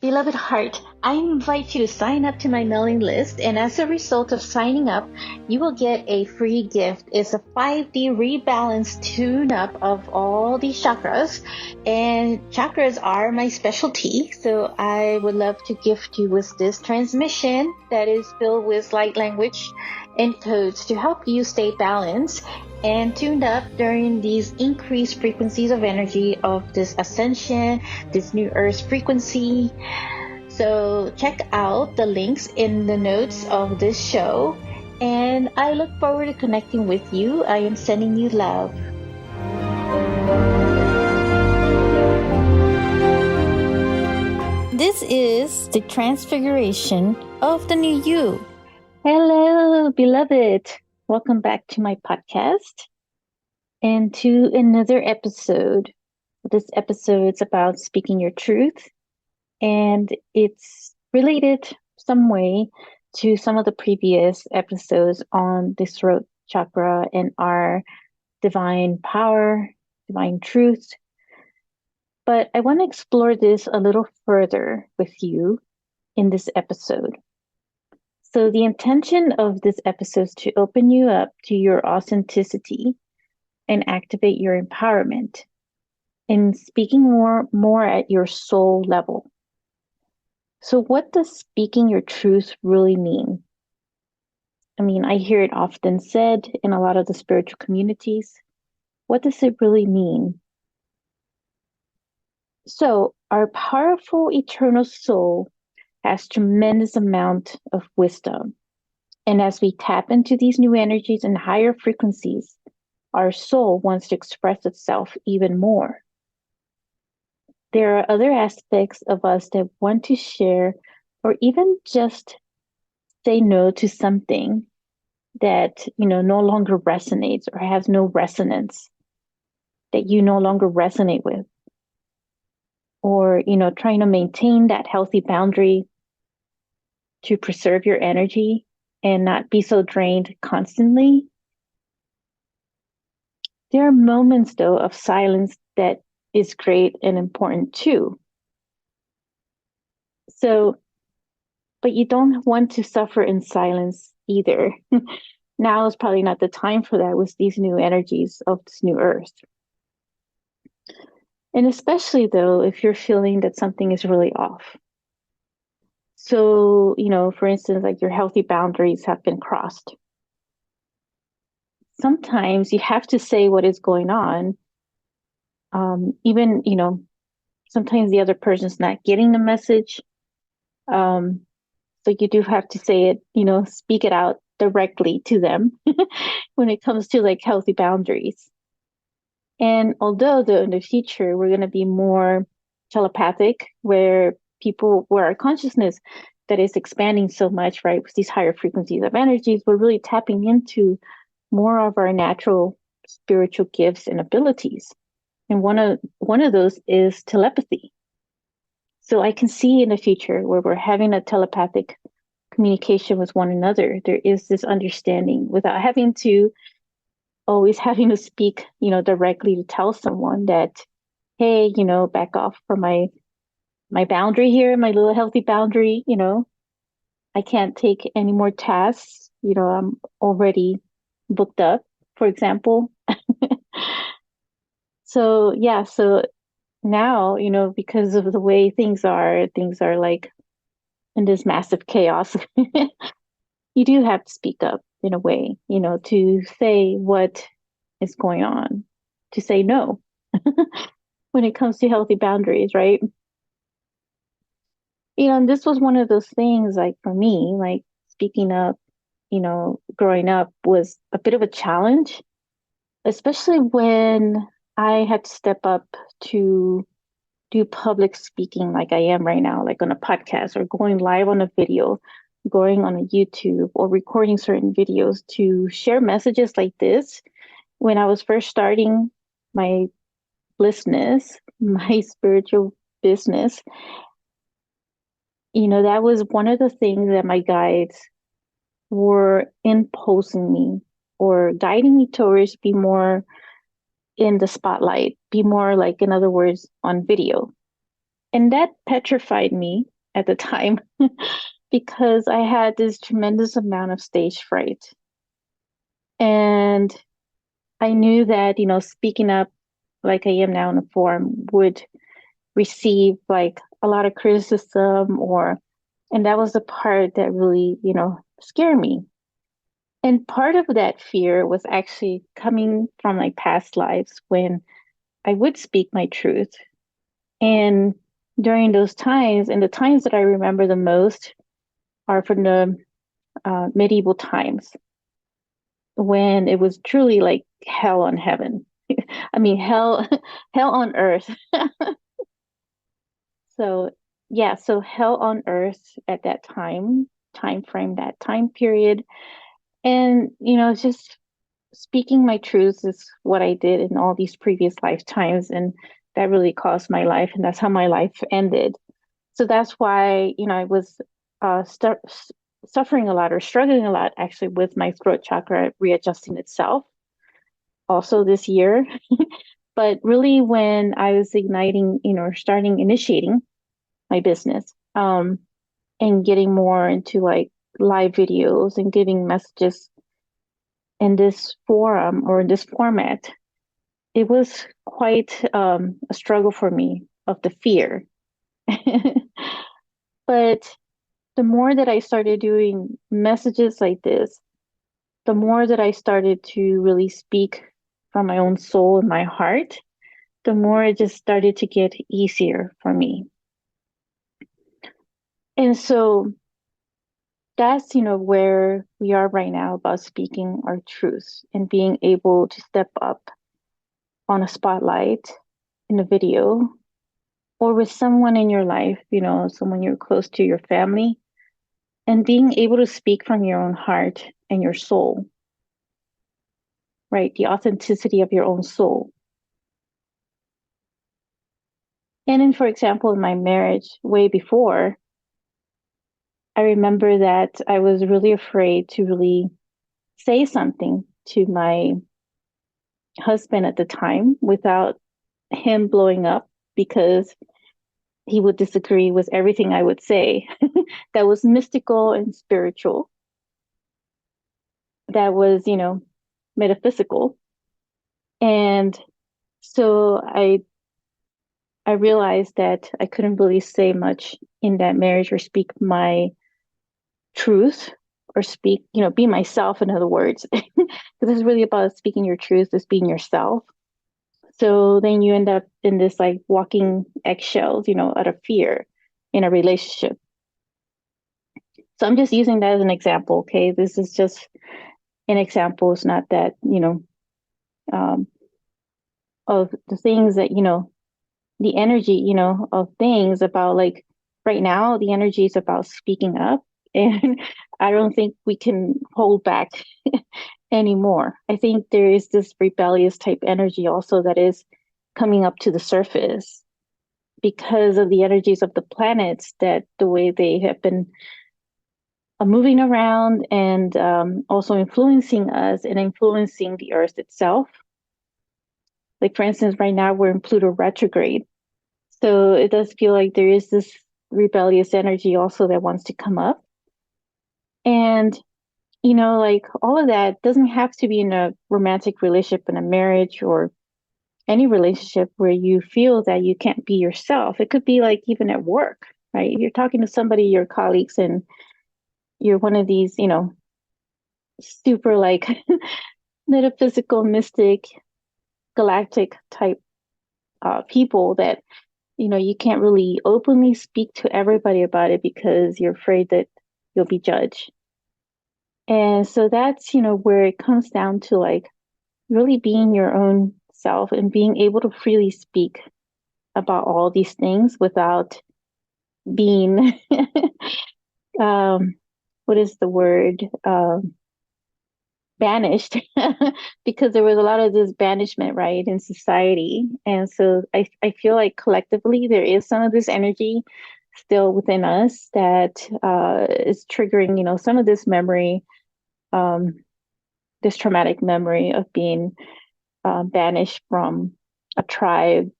Beloved heart, I invite you to sign up to my mailing list, and as a result of signing up, you will get a free gift. It's a 5D rebalance tune-up of all these chakras, and chakras are my specialty, so I would love to gift you with this transmission that is filled with light language and codes to help you stay balanced and tuned up during these increased frequencies of energy of this ascension, this new earth frequency. So check out the links in the notes of this show, and I look forward to connecting with you. I am sending you love. This is the transfiguration of the new you. Hello, beloved. Welcome back to my podcast and to another episode. This episode is about speaking your truth, and it's related some way to some of the previous episodes on the throat chakra and our divine power, divine truth. But I want to explore this a little further with you in this episode. So the intention of this episode is to open you up to your authenticity and activate your empowerment and speaking more at your soul level. So what does speaking your truth really mean? I mean, I hear it often said in a lot of the spiritual communities. What does it really mean? So our powerful eternal soul has tremendous amount of wisdom. And as we tap into these new energies and higher frequencies, our soul wants to express itself even more. There are other aspects of us that want to share or even just say no to something that, no longer resonates or has no resonance, that you no longer resonate with. Or, trying to maintain that healthy boundary to preserve your energy and not be so drained constantly. There are moments, though, of silence that is great and important too. So, but you don't want to suffer in silence either. Now is probably not the time for that with these new energies of this new earth. And especially though, if you're feeling that something is really off. So, for instance, like your healthy boundaries have been crossed. Sometimes you have to say what is going on. Even, sometimes the other person's not getting the message. So you do have to say it, speak it out directly to them when it comes to like healthy boundaries. And although though in the future, we're going to be more telepathic, where our consciousness that is expanding so much, right, with these higher frequencies of energies, we're really tapping into more of our natural spiritual gifts and abilities. And one of those is telepathy. So I can see in the future where we're having a telepathic communication with one another. There is this understanding without having to speak, directly to tell someone that, hey, back off from my boundary here, my little healthy boundary, I can't take any more tasks. I'm already booked up, for example. So now, because of the way things are like in this massive chaos, you do have to speak up in a way, to say what is going on, to say no when it comes to healthy boundaries, right? And this was one of those things, like for me, like speaking up, growing up was a bit of a challenge, especially when I had to step up to do public speaking like I am right now, like on a podcast or going live on a video, going on a YouTube or recording certain videos to share messages like this. When I was first starting my blissness, my spiritual business, that was one of the things that my guides were imposing me or guiding me towards be more in the spotlight, be more like, in other words, on video. And that petrified me at the time because I had this tremendous amount of stage fright. And I knew that, speaking up like I am now in the forum would receive like a lot of criticism and that was the part that really, scared me. And part of that fear was actually coming from like past lives when I would speak my truth. And during those times, and the times that I remember the most are from the medieval times when it was truly like hell on heaven. I mean, hell, hell on earth. So, yeah, so hell on earth at that time frame, that time period. And, just speaking my truths is what I did in all these previous lifetimes. And that really caused my life. And that's how my life ended. So that's why, I was suffering a lot or struggling a lot actually with my throat chakra readjusting itself also this year. But really, when I was igniting, initiating my business and getting more into like live videos and giving messages in this forum or in this format, it was quite a struggle for me of the fear. But the more that I started doing messages like this, the more that I started to really speak from my own soul and my heart, the more it just started to get easier for me. And so that's, where we are right now about speaking our truths and being able to step up on a spotlight in a video or with someone in your life, someone you're close to, your family, and being able to speak from your own heart and your soul, right? The authenticity of your own soul. And then, for example, in my marriage way before, I remember that I was really afraid to really say something to my husband at the time without him blowing up because he would disagree with everything I would say that was mystical and spiritual, that was, metaphysical. And so I realized that I couldn't really say much in that marriage or speak my truth or speak, be myself, in other words, because it's really about speaking your truth, is being yourself. So then you end up in this like walking eggshells, out of fear in a relationship. So I'm just using that as an example. Okay. This is just an example. It's not that, of the things that, the energy, of things about like right now, the energy is about speaking up. And I don't think we can hold back anymore. I think there is this rebellious type energy also that is coming up to the surface because of the energies of the planets, that the way they have been moving around and also influencing us and influencing the earth itself. Like, for instance, right now we're in Pluto retrograde. So it does feel like there is this rebellious energy also that wants to come up. And, like all of that doesn't have to be in a romantic relationship, in a marriage, or any relationship where you feel that you can't be yourself. It could be like even at work, right? You're talking to somebody, your colleagues, and you're one of these, super like metaphysical, mystic, galactic type people that, you can't really openly speak to everybody about it because you're afraid that you'll be judged. And so that's, where it comes down to like really being your own self and being able to freely speak about all these things without being, what is the word? Banished, because there was a lot of this banishment, right, in society. And so I feel like collectively there is some of this energy still within us that is triggering, some of this memory, this traumatic memory of being banished from a tribe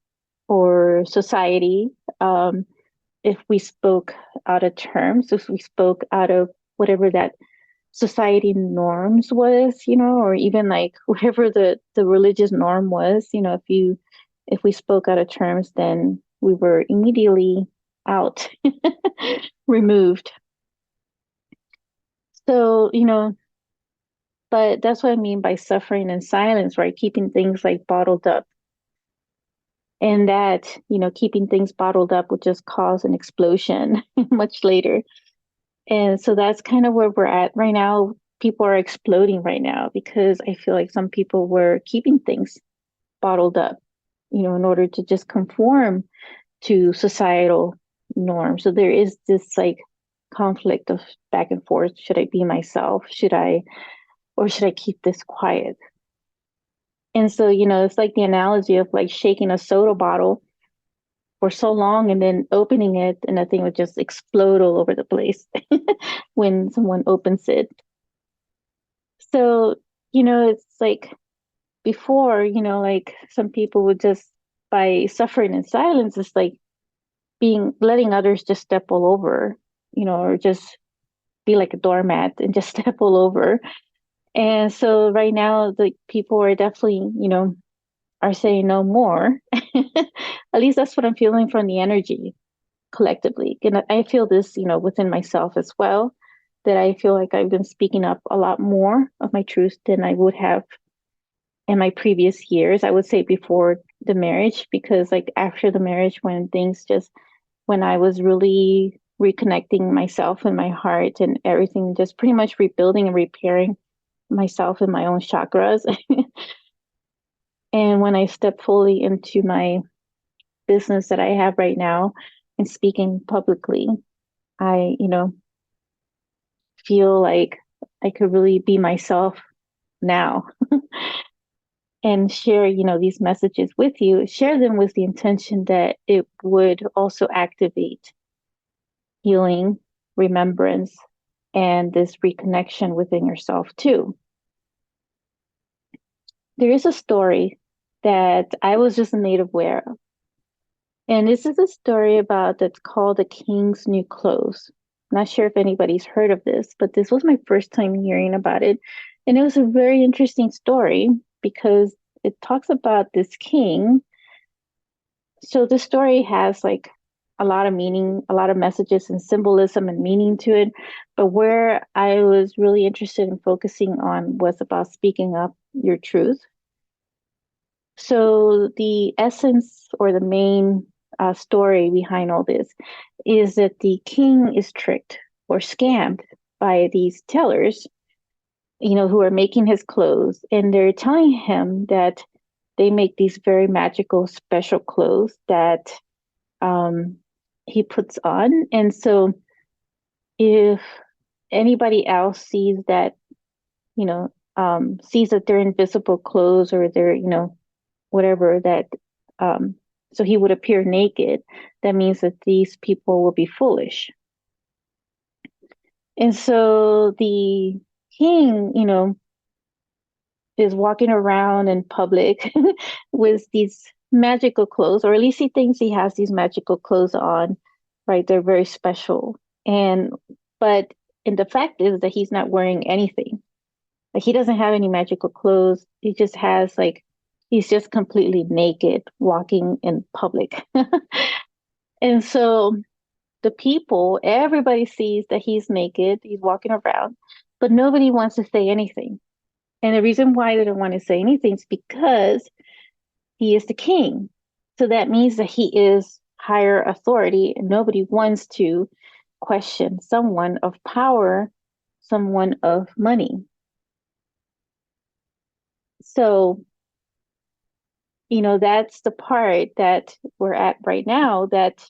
or society. if we spoke out of terms, if we spoke out of whatever that society norms was, or even like whatever the religious norm was, if we spoke out of terms, then we were immediately out, removed. So, but that's what I mean by suffering in silence, right? Keeping things like bottled up. And that, keeping things bottled up would just cause an explosion much later. And so that's kind of where we're at right now. People are exploding right now because I feel like some people were keeping things bottled up, in order to just conform to societal norms. So there is this like conflict of back and forth. Should I be myself? Or should I keep this quiet? And so, it's like the analogy of like shaking a soda bottle for so long and then opening it, and that thing would just explode all over the place when someone opens it. So, it's like before, like some people would just, by suffering in silence, it's like letting others just step all over, or just be like a doormat and just step all over. And so right now, the people are definitely, are saying no more. At least that's what I'm feeling from the energy collectively. And I feel this, within myself as well, that I feel like I've been speaking up a lot more of my truth than I would have in my previous years. I would say before the marriage, because like after the marriage, when I was really reconnecting myself and my heart and everything, just pretty much rebuilding and repairing myself and my own chakras. And when I stepped fully into my business that I have right now and speaking publicly, I, feel like I could really be myself now and share, these messages with you, share them with the intention that it would also activate healing, remembrance, and this reconnection within yourself too. There is a story that I was just made aware of. And this is a story that's called The King's New Clothes. Not sure if anybody's heard of this, but this was my first time hearing about it. And it was a very interesting story because it talks about this king. So the story has like a lot of meaning, a lot of messages and symbolism and meaning to it. But where I was really interested in focusing on was about speaking up your truth. So the essence or the main story behind all this is that the king is tricked or scammed by these tellers, who are making his clothes, and they're telling him that they make these very magical, special clothes that he puts on. And so if anybody else sees that, sees that they're invisible clothes or they're, whatever that, so he would appear naked, that means that these people will be foolish. And so the king, is walking around in public with these magical clothes, or at least he thinks he has these magical clothes on, right? They're very special. But the fact is that he's not wearing anything. Like he doesn't have any magical clothes. He just has he's just completely naked walking in public. And so everybody sees that he's naked, he's walking around, but nobody wants to say anything. And the reason why they don't want to say anything is because he is the king. So that means that he is higher authority, and nobody wants to question someone of power, someone of money. So, that's the part that we're at right now, that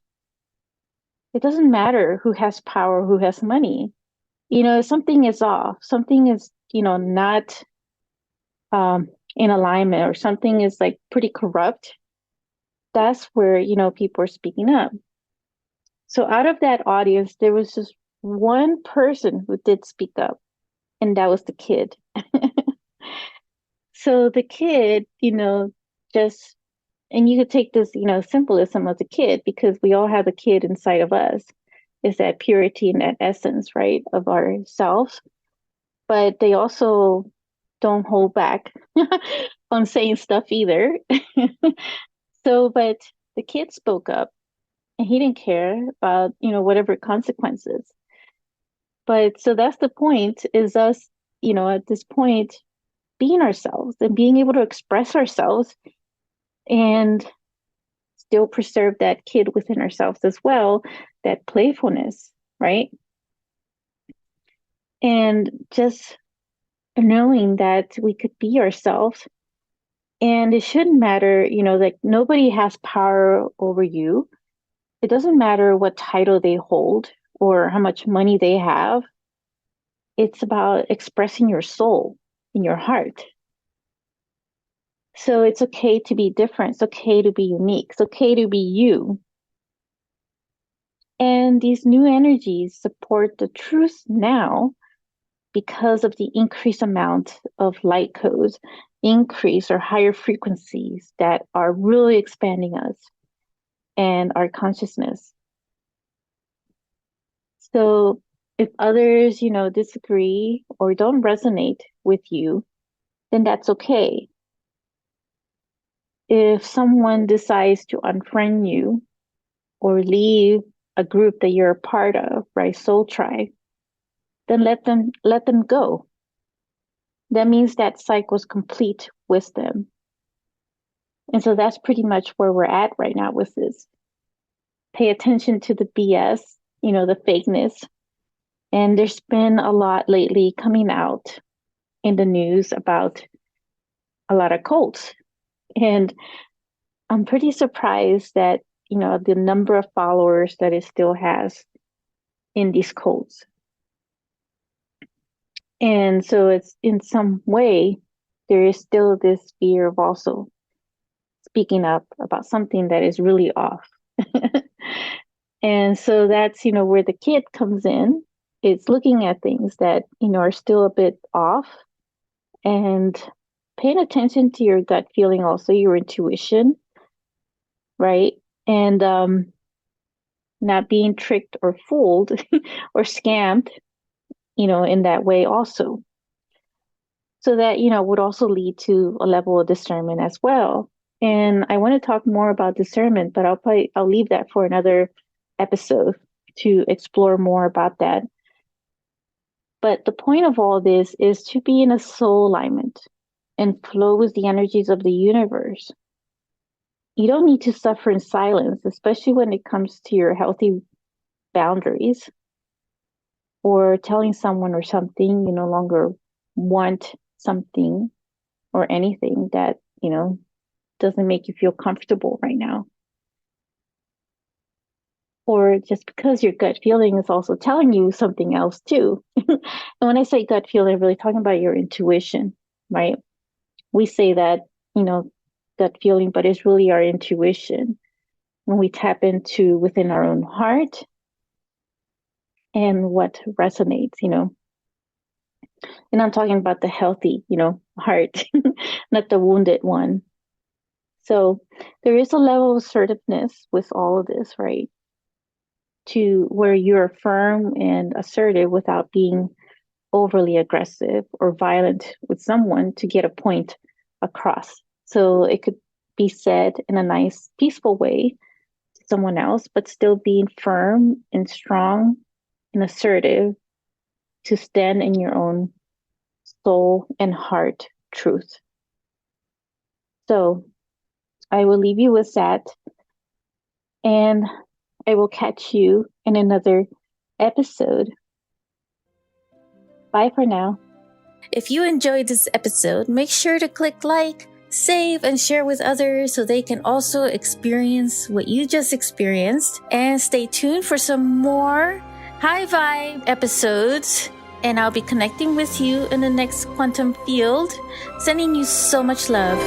it doesn't matter who has power, who has money. Something is off, something is, not in alignment, or something is like pretty corrupt. That's where, people are speaking up. So out of that audience, there was just one person who did speak up, and that was the kid. So the kid, just And you could take this, symbolism of the kid, because we all have a kid inside of us. It's that purity and that essence, right, of ourselves. But they also don't hold back on saying stuff either. But the kid spoke up, and he didn't care about, whatever consequences. But so that's the point, is us, at this point, being ourselves and being able to express ourselves and still preserve that kid within ourselves as well, that playfulness, right? And just knowing that we could be ourselves. And it shouldn't matter, like nobody has power over you. It doesn't matter what title they hold or how much money they have. It's about expressing your soul in your heart. So it's okay to be different. It's okay to be unique. It's okay to be you. And these new energies support the truth now because of the increased amount of light codes, increase or higher frequencies that are really expanding us and our consciousness. So if others, disagree or don't resonate with you, then that's okay. If someone decides to unfriend you or leave a group that you're a part of, right, soul tribe, then let them go. That means that cycle's complete with them. And so that's pretty much where we're at right now with this. Pay attention to the BS, the fakeness. And there's been a lot lately coming out in the news about a lot of cults. And I'm pretty surprised that, the number of followers that it still has in these cults. And so it's in some way, there is still this fear of also speaking up about something that is really off. And so that's, where the kid comes in. It's looking at things that, are still a bit off, and paying attention to your gut feeling, also your intuition, right? And not being tricked or fooled or scammed, in that way also. So that, would also lead to a level of discernment as well. And I want to talk more about discernment, but I'll leave that for another episode to explore more about that. But the point of all this is to be in a soul alignment and flow with the energies of the universe. You don't need to suffer in silence, especially when it comes to your healthy boundaries or telling someone or something you no longer want something or anything that, doesn't make you feel comfortable right now. Or just because your gut feeling is also telling you something else too. And when I say gut feeling, I'm really talking about your intuition, right? We say that, gut feeling, but it's really our intuition when we tap into within our own heart and what resonates, And I'm talking about the healthy, heart, not the wounded one. So there is a level of assertiveness with all of this, right? To where you're firm and assertive without being overly aggressive or violent with someone to get a point across. So it could be said in a nice, peaceful way to someone else, but still being firm and strong and assertive to stand in your own soul and heart truth. So I will leave you with that. And I will catch you in another episode. Bye for now. If you enjoyed this episode, make sure to click like, save, and share with others so they can also experience what you just experienced. And stay tuned for some more high vibe episodes. And I'll be connecting with you in the next quantum field. Sending you so much love.